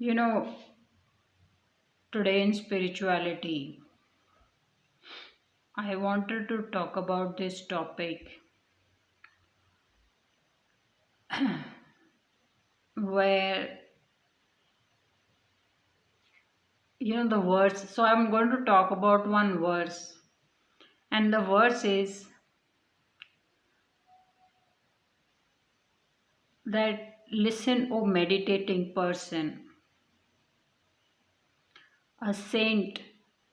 You know, today in spirituality, I wanted to talk about this topic where, the verse. So, I'm going to talk about one verse, and the verse is that listen, O meditating person, a saint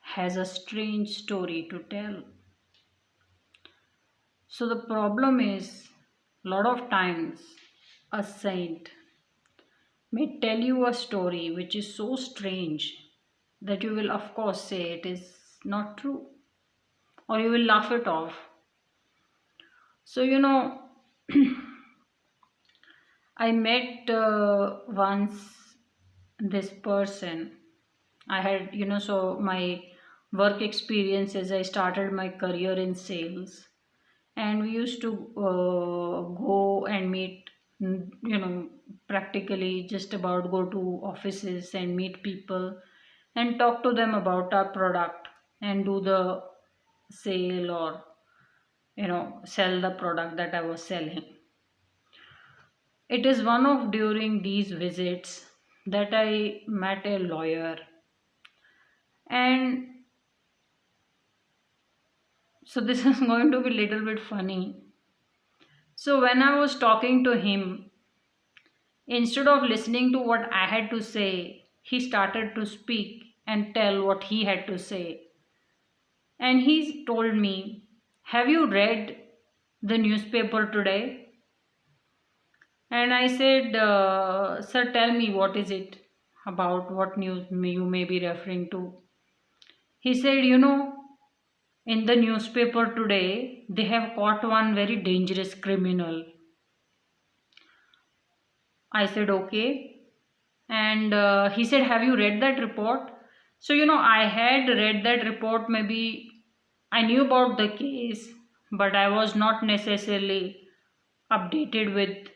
has a strange story to tell. So, the problem is, a lot of times, a saint may tell you a story which is so strange that you will, of course, say it is not true or you will laugh it off. So, I met once this person. I had, so my work experiences, I started my career in sales and we used to go and meet, practically just about go to offices and meet people and talk to them about our product and do the sale or sell the product that I was selling. It is one of during these visits that I met a lawyer, and so this is going to be a little bit funny. So when I was talking to him, instead of listening to what I had to say, he started to speak and tell what he had to say. And he told me, have you read the newspaper today? And I said, sir, tell me what is it about, what news you may be referring to. He said, in the newspaper today, they have caught one very dangerous criminal. I said, okay. And he said, have you read that report? So, I had read that report, maybe I knew about the case, but I was not necessarily updated with,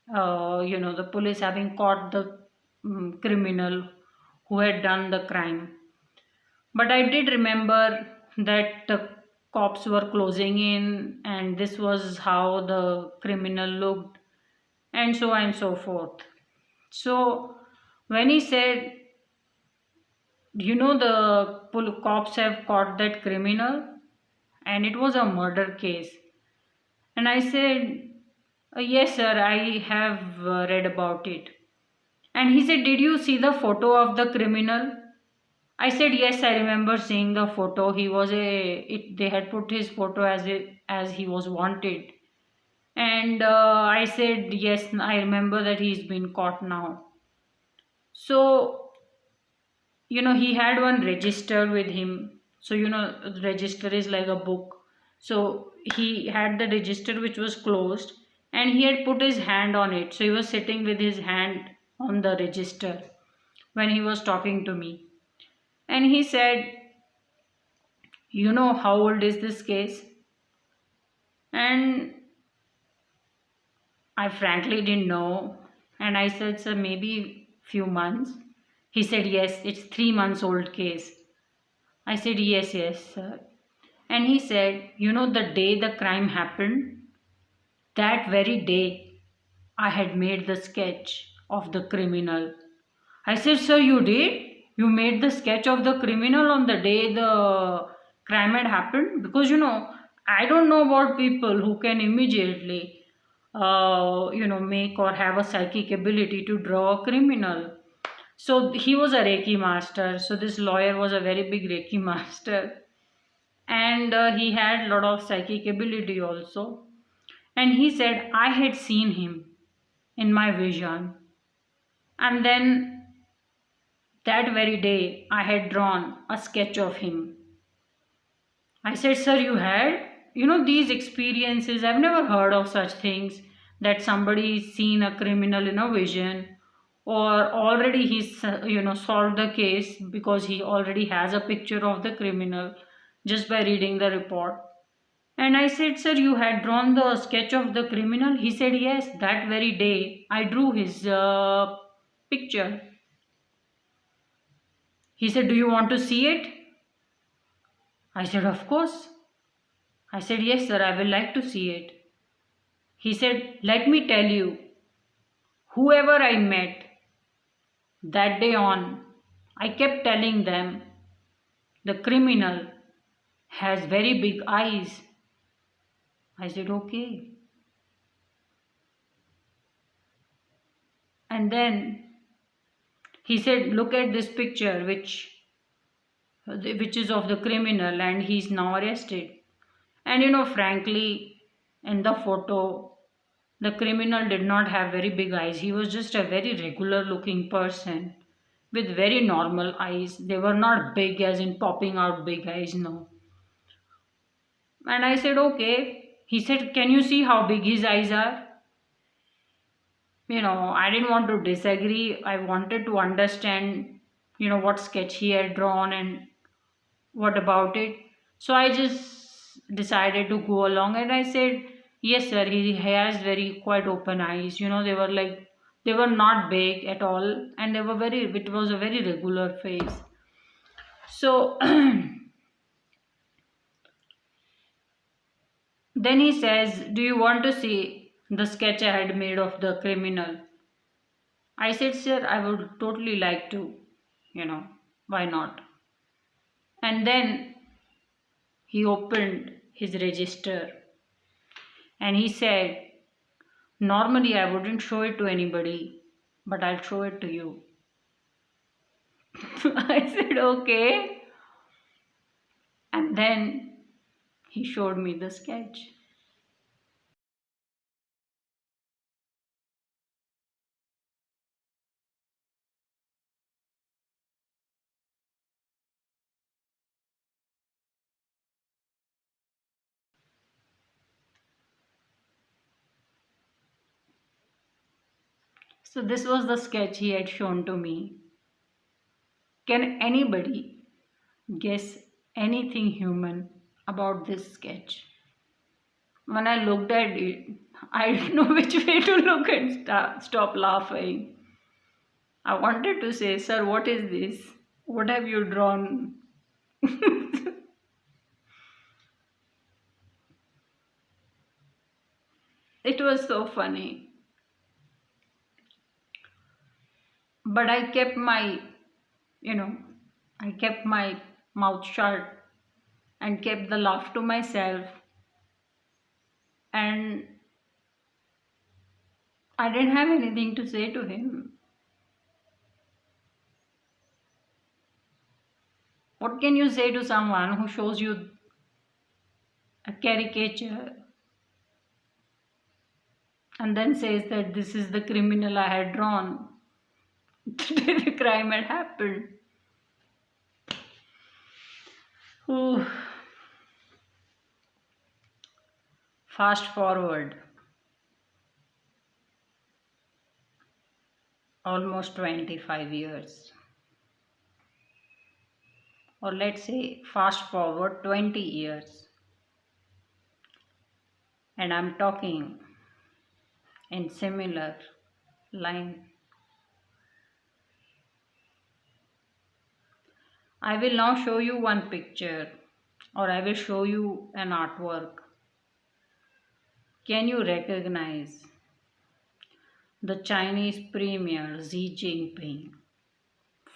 the police having caught the criminal who had done the crime. But I did remember that the cops were closing in, and this was how the criminal looked, and so on and so forth. So, when he said, the cops have caught that criminal, and it was a murder case, and I said, yes, sir, I have read about it. And he said, did you see the photo of the criminal? I said, yes, I remember seeing the photo. He was they had put his photo as he was wanted. And I said, yes, I remember that he's been caught now. So, he had one register with him. So, the register is like a book. So, he had the register which was closed and he had put his hand on it. So, he was sitting with his hand on the register when he was talking to me. And he said, how old is this case? And I frankly didn't know. And I said, sir, maybe few months. He said, yes, it's 3 months old case. I said, yes, yes, sir. And he said, the day the crime happened, that very day, I had made the sketch of the criminal. I said, sir, you did? You made the sketch of the criminal on the day the crime had happened? Because, I don't know about people who can immediately, make or have a psychic ability to draw a criminal. So he was a Reiki master. So this lawyer was a very big Reiki master. And he had a lot of psychic ability also. And he said, I had seen him in my vision. And then that very day, I had drawn a sketch of him. I said, sir, you had? These experiences, I've never heard of such things that somebody's seen a criminal in a vision or already he's, solved the case because he already has a picture of the criminal just by reading the report. And I said, sir, you had drawn the sketch of the criminal? He said, yes, that very day I drew his picture. He said, "Do you want to see it?" I said, "Of course." I said, "Yes, sir, I will like to see it." He said, "Let me tell you, whoever I met that day on, I kept telling them the criminal has very big eyes." I said, "Okay." And then he said, "Look at this picture, which is of the criminal, and he's now arrested." And frankly, in the photo, the criminal did not have very big eyes. He was just a very regular looking person with very normal eyes. They were not big, as in popping out big eyes, no. And I said, "Okay." He said, "Can you see how big his eyes are?" I didn't want to disagree. I wanted to understand, what sketch he had drawn and what about it. So I just decided to go along and I said, "Yes, sir, he has very quite open eyes." They were not big at all, and it was a very regular face. So then he says, "Do you want to see the sketch I had made of the criminal?" I said, "Sir, I would totally like to, you know, why not?" And then he opened his register and he said, "Normally I wouldn't show it to anybody, but I'll show it to you." I said, "Okay." And then he showed me the sketch. So this was the sketch he had shown to me. Can anybody guess anything human about this sketch? When I looked at it, I didn't know which way to look and stop laughing. I wanted to say, "Sir, what is this? What have you drawn?" It was so funny. But you know, I kept my mouth shut and kept the laugh to myself. And I didn't have anything to say to him. What can you say to someone who shows you a caricature and then says that this is the criminal I had drawn? The crime had happened. Ooh. Fast forward almost 25 years. Or let's say fast forward 20 years. And I'm talking in similar line. I will now show you one picture, or I will show you an artwork. Can you recognize the Chinese Premier Xi Jinping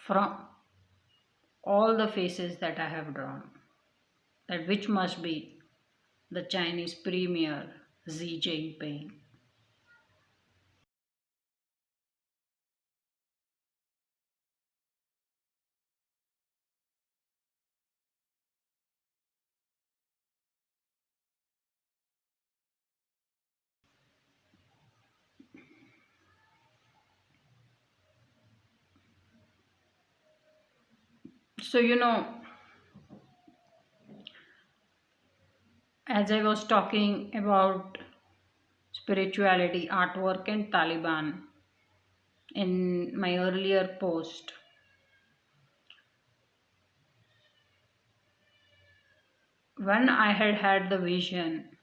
from all the faces that I have drawn? That which must be the Chinese Premier Xi Jinping. So, as I was talking about spirituality, artwork, and Taliban in my earlier post, when I had had the vision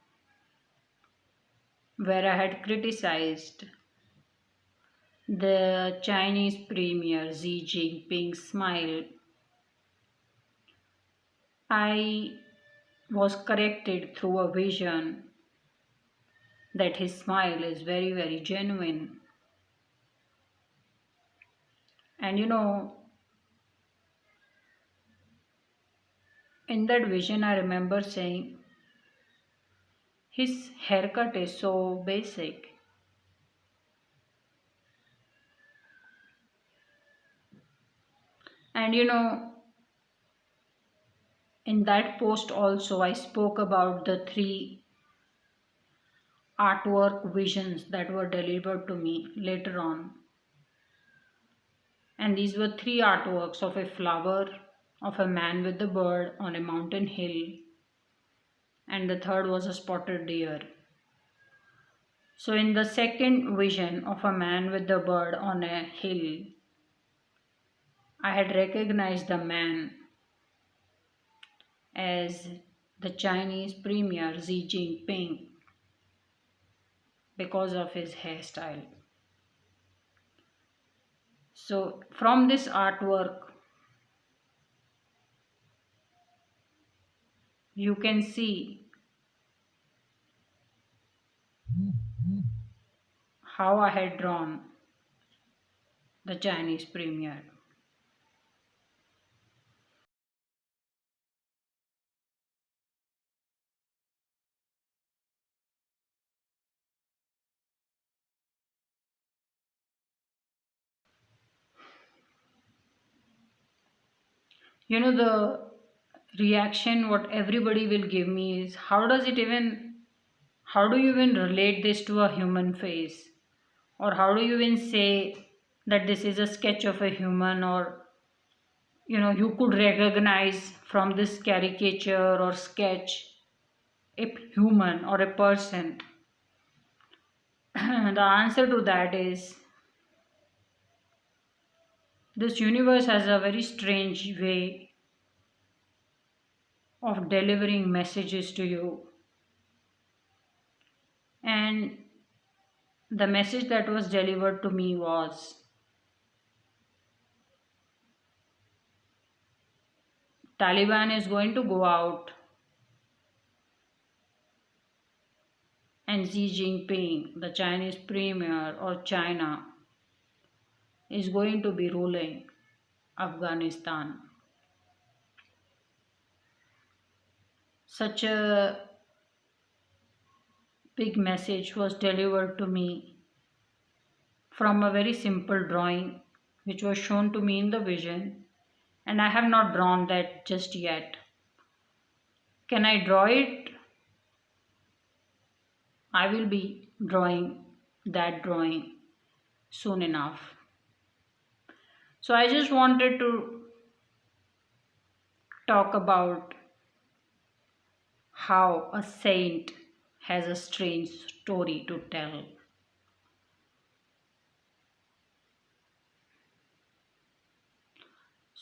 where I had criticized the Chinese Premier Xi Jinping's smile I was corrected through a vision that his smile is very, very genuine. And in that vision, I remember saying, his haircut is so basic. And in that post also, I spoke about the three artwork visions that were delivered to me later on. And these were three artworks of a flower, of a man with a bird on a mountain hill, and the third was a spotted deer. So, in the second vision of a man with the bird on a hill, I had recognized the man as the Chinese Premier Xi Jinping because of his hairstyle. So, from this artwork, you can see how I had drawn the Chinese Premier. The reaction what everybody will give me is, how do you even relate this to a human face? Or how do you even say that this is a sketch of a human, or you could recognize from this caricature or sketch a human or a person? The answer to that is, this universe has a very strange way of delivering messages to you. And the message that was delivered to me was, Taliban is going to go out and Xi Jinping, the Chinese premier or China, is going to be ruling Afghanistan. Such a big message was delivered to me from a very simple drawing which was shown to me in the vision, and I have not drawn that just yet. Can I draw it? I will be drawing that drawing soon enough. So I just wanted to talk about how a saint has a strange story to tell.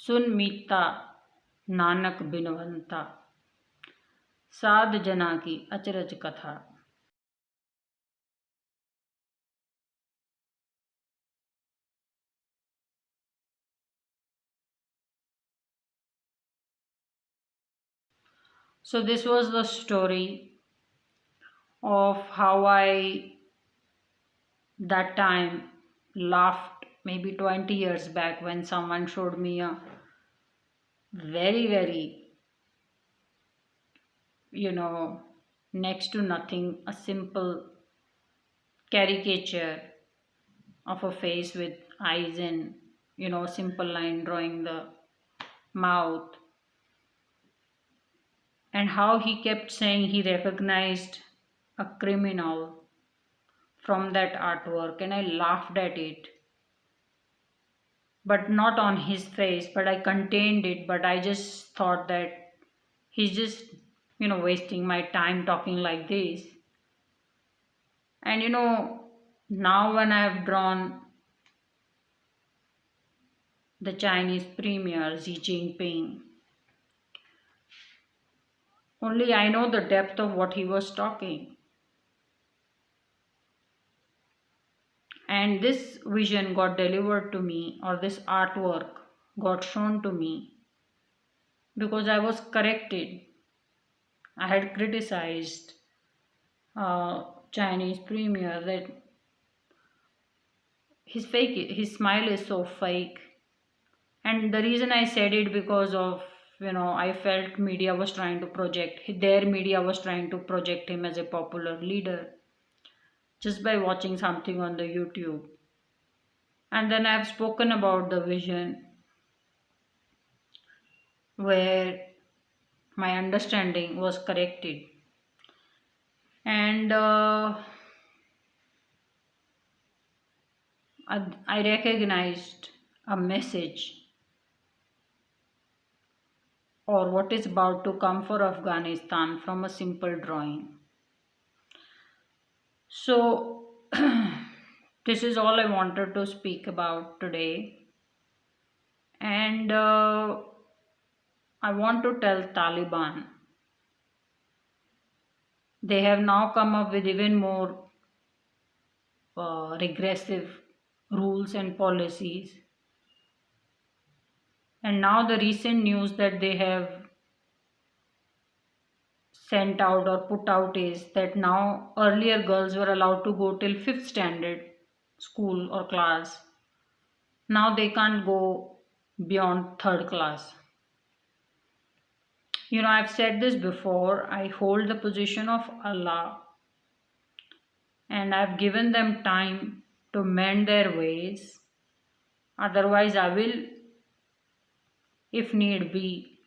सुन मीता नानक बिनवंता, साध जना की अचरज कथा. So this was the story of how I that time laughed maybe 20 years back when someone showed me a very, very, next to nothing, a simple caricature of a face with eyes and, a simple line drawing the mouth, and how he kept saying he recognized a criminal from that artwork, and I laughed at it, but not on his face, but I contained it. But I just thought that he's just wasting my time talking like this. And now when I have drawn the Chinese premier Xi Jinping, only I know the depth of what he was talking. And this vision got delivered to me, or this artwork got shown to me because I was corrected. I had criticized Chinese premier that his smile is so fake. And the reason I said it because of, I felt media was trying to their media was trying to project him as a popular leader just by watching something on the YouTube. And then I've spoken about the vision where my understanding was corrected. And I recognized a message or what is about to come for Afghanistan from a simple drawing. So, this is all I wanted to speak about today. And I want to tell Taliban they have now come up with even more regressive rules and policies. And now the recent news that they have sent out or put out is that now earlier girls were allowed to go till 5th standard school or class. Now they can't go beyond 3rd class. I've said this before. I hold the position of Allah and I've given them time to mend their ways. Otherwise, I will, if need be,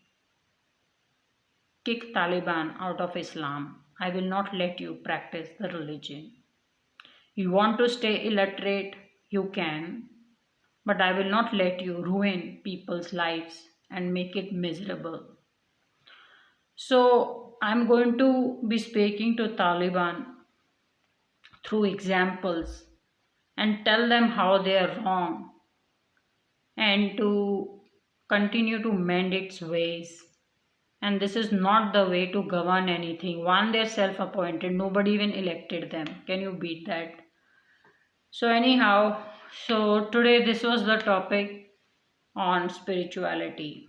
kick Taliban out of Islam. I will not let you practice the religion. You want to stay illiterate, you can, but I will not let you ruin people's lives and make it miserable. So, I'm going to be speaking to Taliban through examples and tell them how they are wrong and to continue to mend its ways. And this is not the way to govern anything. One, they're self appointed, nobody even elected them. Can you beat that? So, anyhow, so today this was the topic on spirituality.